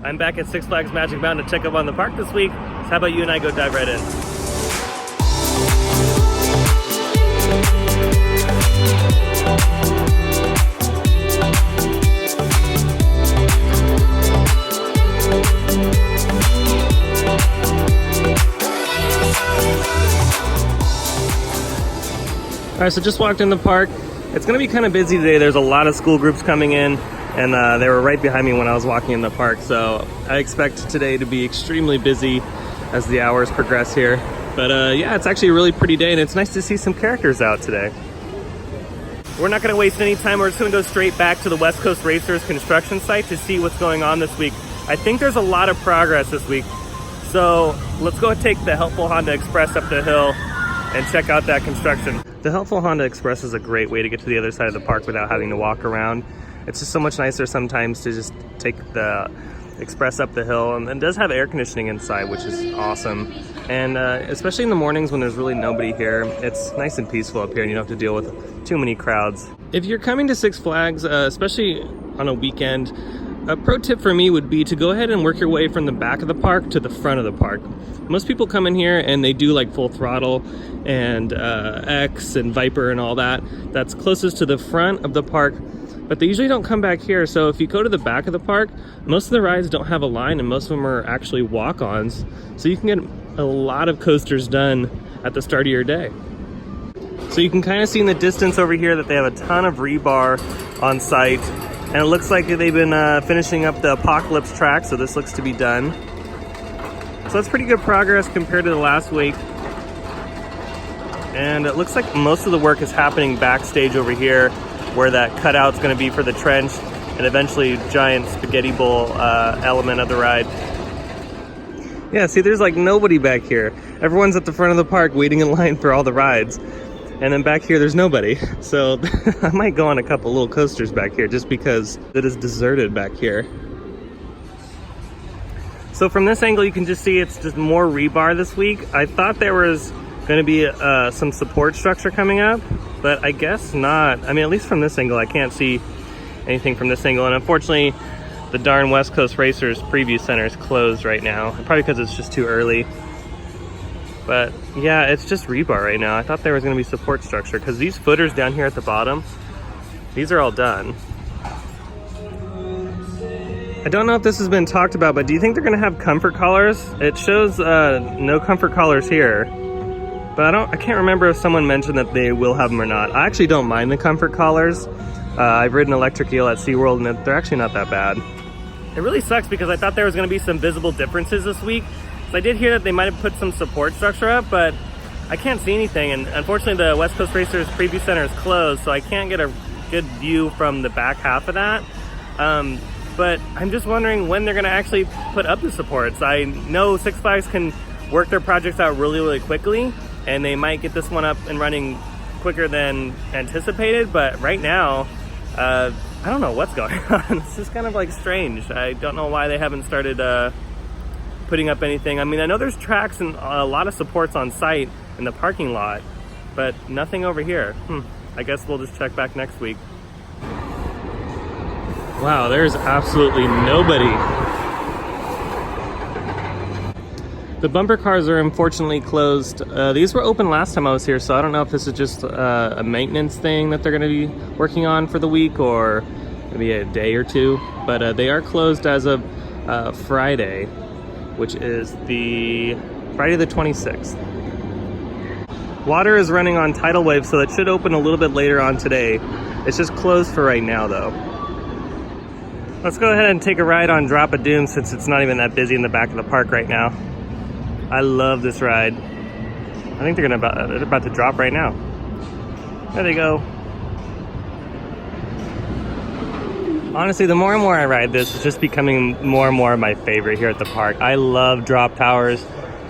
I'm back at Six Flags Magic Mountain to check up on the park this week. So how about you and I go dive right in? All right, so just walked in the park. It's gonna be kind of busy today. There's a lot of school groups coming in, and they were right behind me when I was walking in the park. So I expect today to be extremely busy as the hours progress here. But yeah, it's actually a really pretty day, and it's nice to see some characters out today. We're not gonna waste any time. We're just gonna go straight back to the West Coast Racers construction site to see what's going on this week. I think there's a lot of progress this week. So let's go take the Helpful Honda Express up the hill and check out that construction. The Helpful Honda Express is a great way to get to the other side of the park without having to walk around. It's just so much nicer sometimes to just take the Express up the hill, and it does have air conditioning inside, which is awesome. And especially in the mornings when there's really nobody here, it's nice and peaceful up here and you don't have to deal with too many crowds. If you're coming to Six Flags, especially on a weekend, a pro tip for me would be to go ahead and work your way from the back of the park to the front of the park. Most people come in here and they do like Full Throttle and X and Viper and all that. That's closest to the front of the park, but they usually don't come back here. So if you go to the back of the park, most of the rides don't have a line and most of them are actually walk-ons. So you can get a lot of coasters done at the start of your day. So you can kind of see in the distance over here that they have a ton of rebar on site. And it looks like they've been finishing up the Apocalypse track, so this looks to be done. So that's pretty good progress compared to the last week. And it looks like most of the work is happening backstage over here, where that cutout's gonna be for the trench and eventually giant spaghetti bowl element of the ride. Yeah, see, there's like nobody back here. Everyone's at the front of the park waiting in line for all the rides. And then back here, there's nobody. So I might go on a couple little coasters back here just because it is deserted back here. So from this angle, you can just see it's just more rebar this week. I thought there was gonna be some support structure coming up, but I guess not. I mean, at least from this angle, I can't see anything from this angle. And unfortunately, the darn West Coast Racers Preview Center is closed right now. Probably because it's just too early. But yeah, it's just rebar right now. I thought there was gonna be support structure because these footers down here at the bottom, these are all done. I don't know if this has been talked about, but do you think they're gonna have comfort collars? It shows no comfort collars here, but I can't remember if someone mentioned that they will have them or not. I actually don't mind the comfort collars. I've ridden Electric Eel at SeaWorld and they're actually not that bad. It really sucks because I thought there was gonna be some visible differences this week. I did hear that they might have put some support structure up, but I can't see anything. And unfortunately, the West Coast Racers Preview Center is closed, so I can't get a good view from the back half of that. But I'm just wondering when they're gonna actually put up the supports. I know Six Flags can work their projects out really, really quickly, and they might get this one up and running quicker than anticipated, but right now, I don't know what's going on. This is kind of like strange. I don't know why they haven't started putting up anything. I mean, I know there's tracks and a lot of supports on site in the parking lot, but nothing over here. I guess we'll just check back next week. Wow, there's absolutely nobody. The bumper cars are unfortunately closed. These were open last time I was here, so I don't know if this is just a maintenance thing that they're gonna be working on for the week or maybe a day or two, but they are closed as of Friday, which is the Friday the 26th. Water is running on tidal wave, so it should open a little bit later on today. It's just closed for right now though. Let's go ahead and take a ride on Drop of Doom since it's not even that busy in the back of the park right now. I love this ride. I think they're about to drop right now. There they go. Honestly, the more and more I ride this, it's just becoming more and more my favorite here at the park. I love drop towers,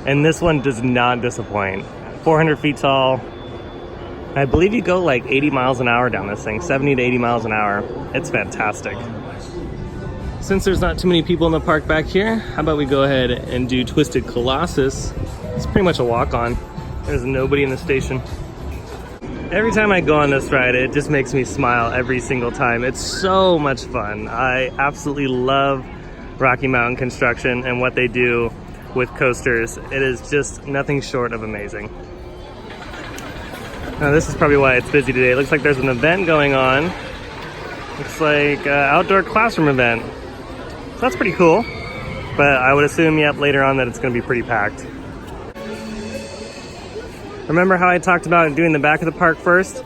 and this one does not disappoint. 400 feet tall. I believe you go like 80 miles an hour down this thing, 70 to 80 miles an hour. It's fantastic. Since there's not too many people in the park back here, how about we go ahead and do Twisted Colossus. It's pretty much a walk-on. There's nobody in the station. Every time I go on this ride, it just makes me smile every single time. It's so much fun. I absolutely love Rocky Mountain Construction and what they do with coasters. It is just nothing short of amazing. Now this is probably why it's busy today. It looks like there's an event going on. Looks like an outdoor classroom event. So that's pretty cool. But I would assume, yep, later on that it's going to be pretty packed. Remember how I talked about doing the back of the park first?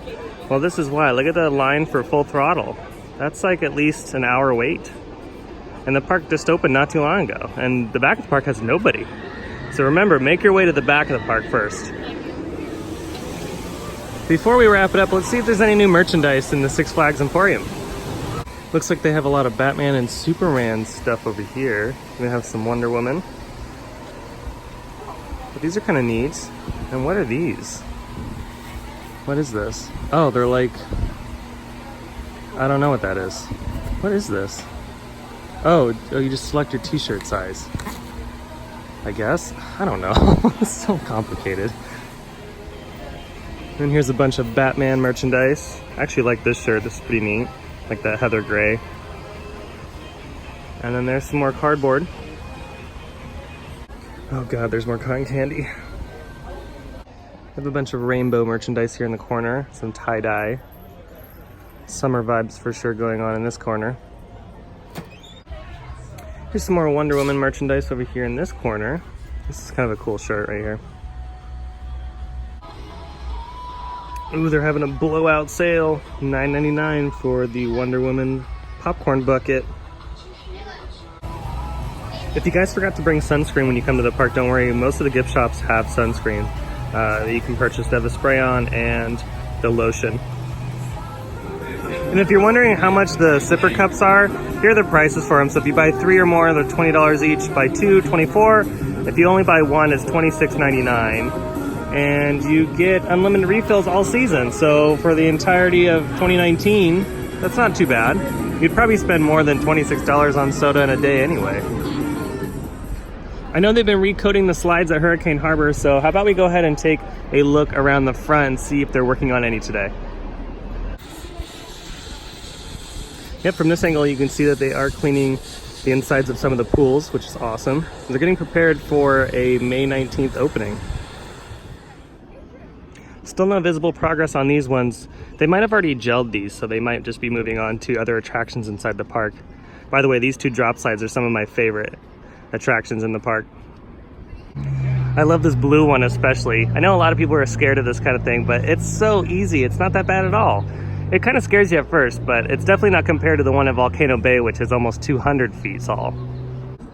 Well, this is why. Look at the line for Full Throttle. That's like at least an hour wait. And the park just opened not too long ago. And the back of the park has nobody. So remember, make your way to the back of the park first. Before we wrap it up, let's see if there's any new merchandise in the Six Flags Emporium. Looks like they have a lot of Batman and Superman stuff over here. We have some Wonder Woman. But these are kind of neat. And what are these? What is this? Oh, they're like... I don't know what that is. What is this? Oh, you just select your t-shirt size. I guess? I don't know. It's so complicated. And here's a bunch of Batman merchandise. I actually like this shirt. This is pretty neat. Like that heather gray. And then there's some more cardboard. Oh god, there's more cotton candy. I have a bunch of rainbow merchandise here in the corner. Some tie-dye. Summer vibes for sure going on in this corner. Here's some more Wonder Woman merchandise over here in this corner. This is kind of a cool shirt right here. Ooh, they're having a blowout sale. $9.99 for the Wonder Woman popcorn bucket. If you guys forgot to bring sunscreen when you come to the park, don't worry. Most of the gift shops have sunscreen that you can purchase. They have the spray-on and the lotion. And if you're wondering how much the sipper cups are, here are the prices for them. So if you buy 3 or more, they're $20 each. Buy 2, $24. If you only buy 1, it's $26.99. And you get unlimited refills all season. So for the entirety of 2019, that's not too bad. You'd probably spend more than $26 on soda in a day anyway. I know they've been recoating the slides at Hurricane Harbor, so how about we go ahead and take a look around the front and see if they're working on any today. Yep, from this angle you can see that they are cleaning the insides of some of the pools, which is awesome. They're getting prepared for a May 19th opening. Still no visible progress on these ones. They might have already gelled these, so they might just be moving on to other attractions inside the park. By the way, these 2 drop slides are some of my favorite attractions in the park. I love this blue one especially. I know a lot of people are scared of this kind of thing, but it's so easy. It's not that bad at all. It kind of scares you at first, but it's definitely not compared to the one at Volcano Bay, which is almost 200 feet tall.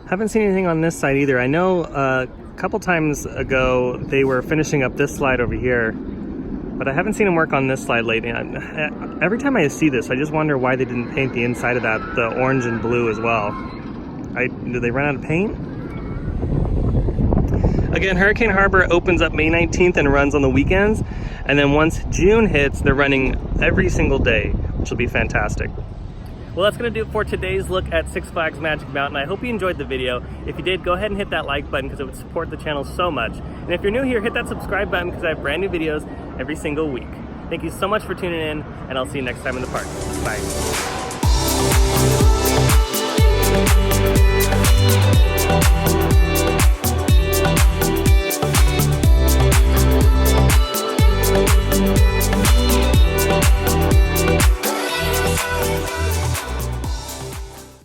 Haven't seen anything on this side either. I know a couple times ago they were finishing up this slide over here, but I haven't seen them work on this slide lately. Every time I see this, I just wonder why they didn't paint the inside of that the orange and blue as well. Did they run out of paint? Again, Hurricane Harbor opens up May 19th and runs on the weekends. And then once June hits, they're running every single day, which will be fantastic. Well, that's going to do it for today's look at Six Flags Magic Mountain. I hope you enjoyed the video. If you did, go ahead and hit that like button because it would support the channel so much. And if you're new here, hit that subscribe button because I have brand new videos every single week. Thank you so much for tuning in, and I'll see you next time in the park. Bye.